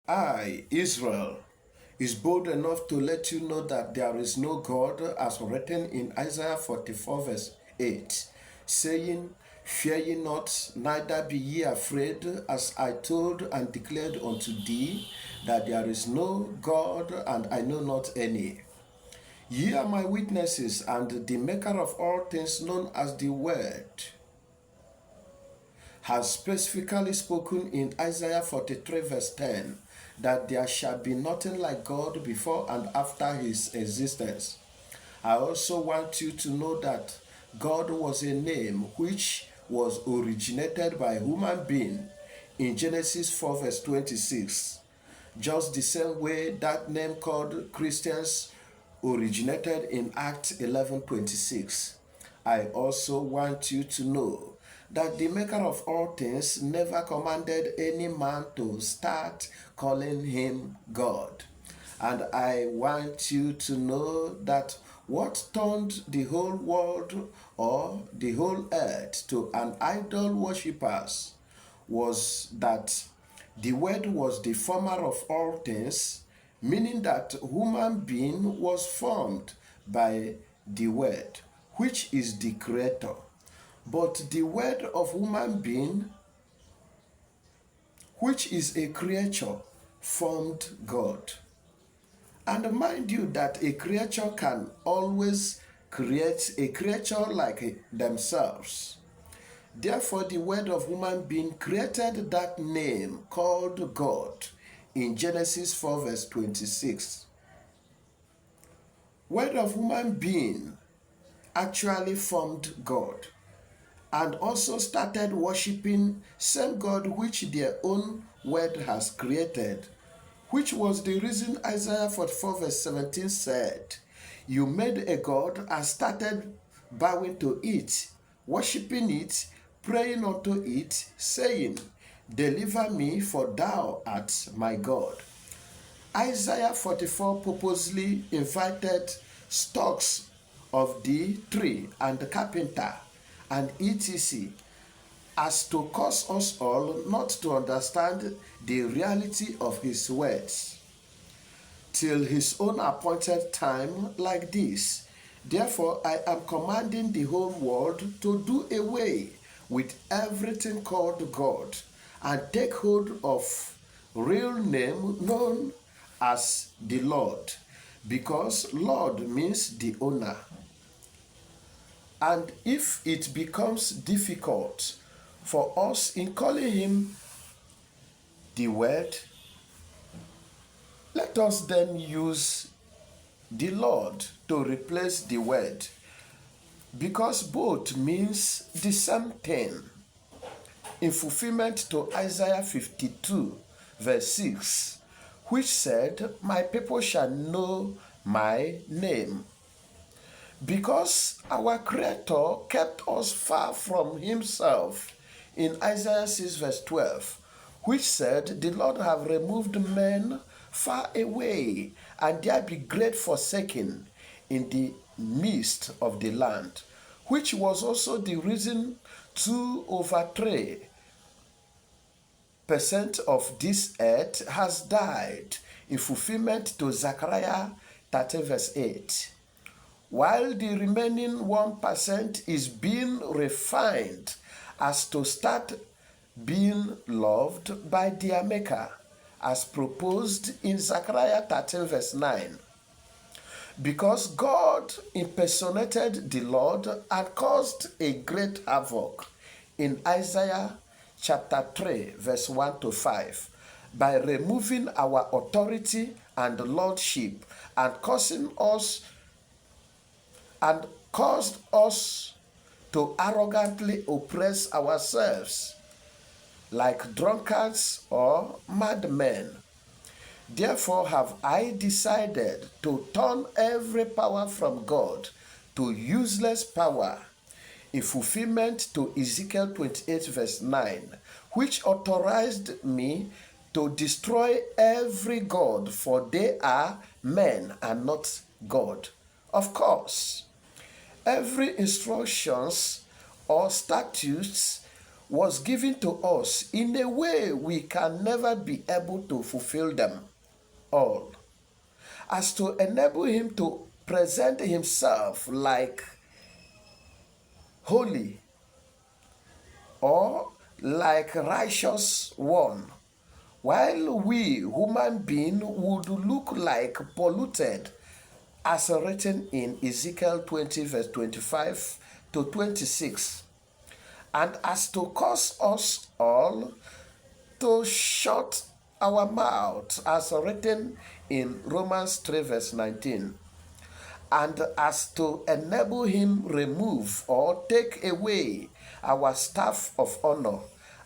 I, Israel, is bold enough to let you know that there is no God, as written in Isaiah 44, verse 8, saying, Fear ye not, neither be ye afraid, as I told and declared unto thee, that there is no God, and I know not any. Ye are my witnesses, and the maker of all things known as the Word has specifically spoken in Isaiah 43, verse 10, that there shall be nothing like God before and after his existence. I also want you to know that God was a name which was originated by a human being in Genesis 4, verse 26. Just the same way that name called Christians originated in Acts 11:26. I also want you to know that the maker of all things never commanded any man to start calling him God. And I want you to know that what turned the whole world or the whole earth to an idol worshippers was that the Word was the former of all things, meaning that human being was formed by the Word, which is the Creator. But the Word of human being, which is a creature, formed God. And mind you that a creature can always create a creature like themselves. Therefore, the word of human being created that name called God in Genesis 4, verse 26. Word of human being actually formed God and also started worshiping same God which their own word has created, which was the reason Isaiah 44, verse 17 said, You made a God and started bowing to it, worshiping it, praying unto it, saying, Deliver me, for thou art my God. Isaiah 44 purposely invited stocks of the tree and the carpenter and etc. as to cause us all not to understand the reality of his words till his own appointed time like this. Therefore, I am commanding the whole world to do away with everything called God and take hold of real name known as the Lord, because Lord means the owner. And if it becomes difficult for us in calling him the Word, let us then use the Lord to replace the Word, because both means the same thing. In fulfillment to Isaiah 52, verse 6, which said, My people shall know my name. Because our Creator kept us far from himself in Isaiah 6, verse 12, which said, The Lord have removed men far away, and there be great forsaking in the midst of the land, which was also the reason 2/3% of this earth has died, in fulfillment to Zechariah 13, verse 8. While the remaining 1% is being refined as to start being loved by their Maker, as proposed in Zechariah 13, verse 9. Because God impersonated the Lord and caused a great havoc in Isaiah chapter 3, verse 1 to 5, by removing our authority and lordship and caused us to arrogantly oppress ourselves like drunkards or madmen. Therefore have I decided to turn every power from God to useless power, in fulfillment to Ezekiel 28, verse 9, which authorized me to destroy every god, for they are men and not God. Of course, every instructions or statutes was given to us in a way we can never be able to fulfill them all, as to enable him to present himself like holy or like righteous one, while we human being would look like polluted, as written in Ezekiel 20 verse 25 to 26, and as to cause us all to shut our mouth, as written in Romans 3 verse 19, and as to enable him remove or take away our staff of honor,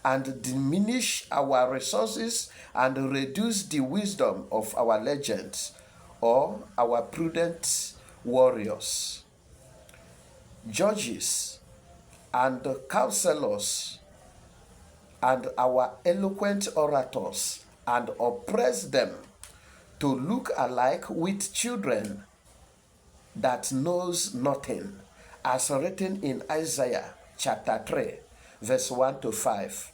and diminish our resources, and reduce the wisdom of our legends or our prudent warriors, judges, and counselors, and our eloquent orators, and oppress them to look alike with children that knows nothing, as written in Isaiah chapter 3 verse 1 to 5.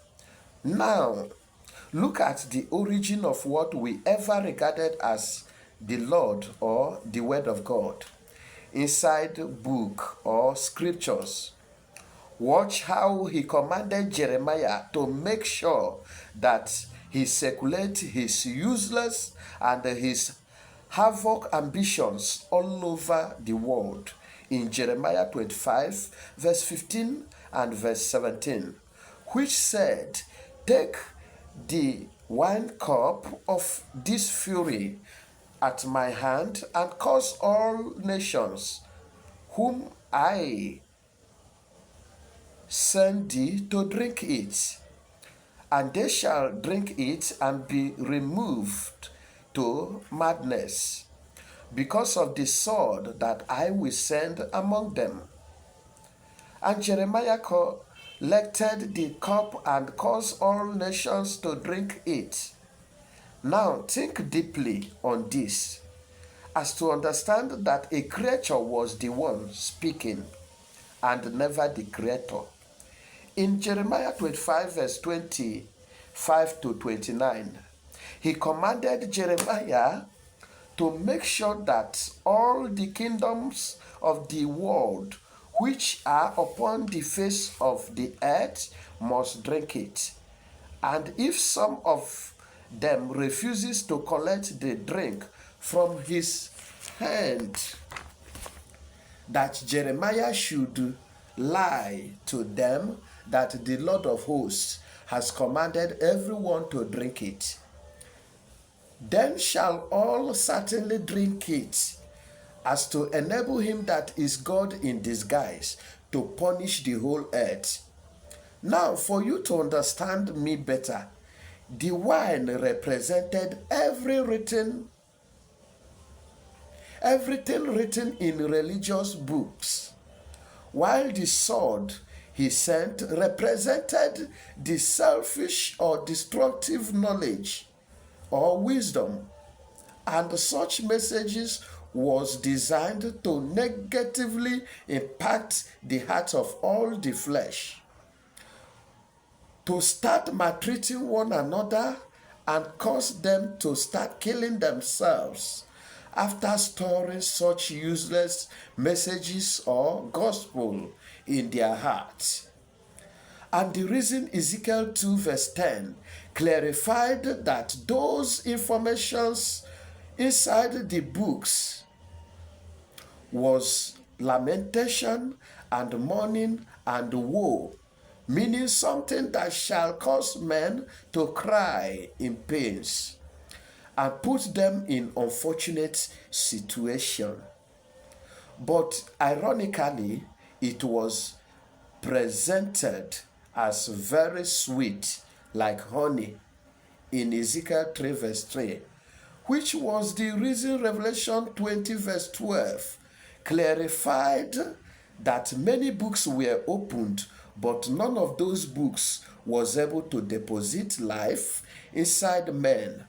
Now, look at the origin of what we ever regarded as the Lord or the Word of God inside book or scriptures. Watch how he commanded Jeremiah to make sure that he circulate his useless and his havoc ambitions all over the world in Jeremiah 25 verse 15 and verse 17, which said, "Take the wine cup of this fury at my hand, and cause all nations whom I send thee to drink it, and they shall drink it and be removed to madness, because of the sword that I will send among them." And Jeremiah collected the cup and caused all nations to drink it. Now think deeply on this, as to understand that a creature was the one speaking, and never the creator. In Jeremiah 25 verse 25 to 29, he commanded Jeremiah to make sure that all the kingdoms of the world which are upon the face of the earth must drink it. And if some of them refuses to collect the drink from his hand, that Jeremiah should lie to them that the Lord of hosts has commanded everyone to drink it. Then shall all certainly drink it, as to enable him that is God in disguise to punish the whole earth. Now, for you to understand me better, the wine represented everything written in religious books, while the sword he sent represented the selfish or destructive knowledge or wisdom, and such messages was designed to negatively impact the hearts of all the flesh, to start maltreating one another and cause them to start killing themselves after storing such useless messages or gospel in their hearts. And the reason Ezekiel 2 verse 10 clarified that those informations inside the books was lamentation and mourning and woe, meaning something that shall cause men to cry in pains and put them in unfortunate situation. But ironically, it was presented as very sweet like honey in Ezekiel 3 verse 3, which was the reason Revelation 20 verse 12 clarified that many books were opened, but none of those books was able to deposit life inside men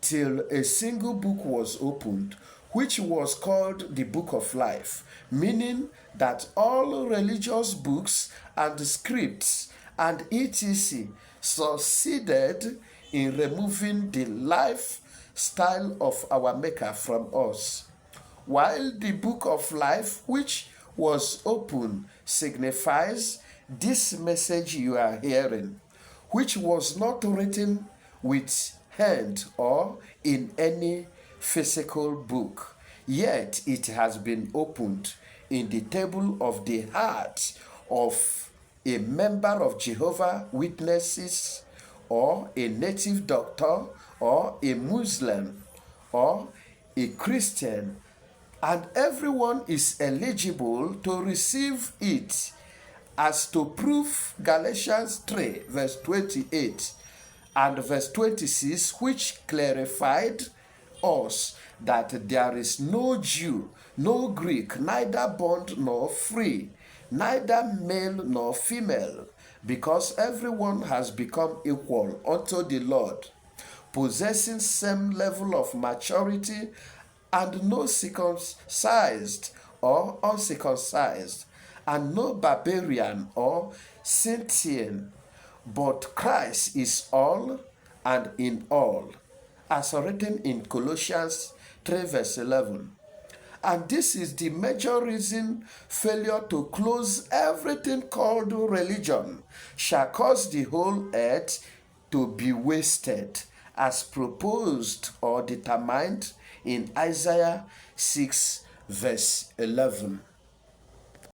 till a single book was opened, which was called the Book of Life, meaning that all religious books and scripts and etc. succeeded in removing the lifestyle of our Maker from us, while the book of life, which was open, signifies this message you are hearing, which was not written with hand or in any physical book, yet it has been opened in the table of the heart of a member of Jehovah Witnesses, or a native doctor, or a Muslim, or a Christian, and everyone is eligible to receive it, as to prove Galatians 3 verse 28 and verse 26, which clarified us that there is no Jew, no Greek, neither bond nor free, neither male nor female, because everyone has become equal unto the Lord, possessing same level of maturity, and no circumcised or uncircumcised, and no barbarian or Scythian, but Christ is all and in all, as written in Colossians 3 verse 11. And this is the major reason failure to close everything called religion shall cause the whole earth to be wasted, as proposed or determined in Isaiah 6 verse 11.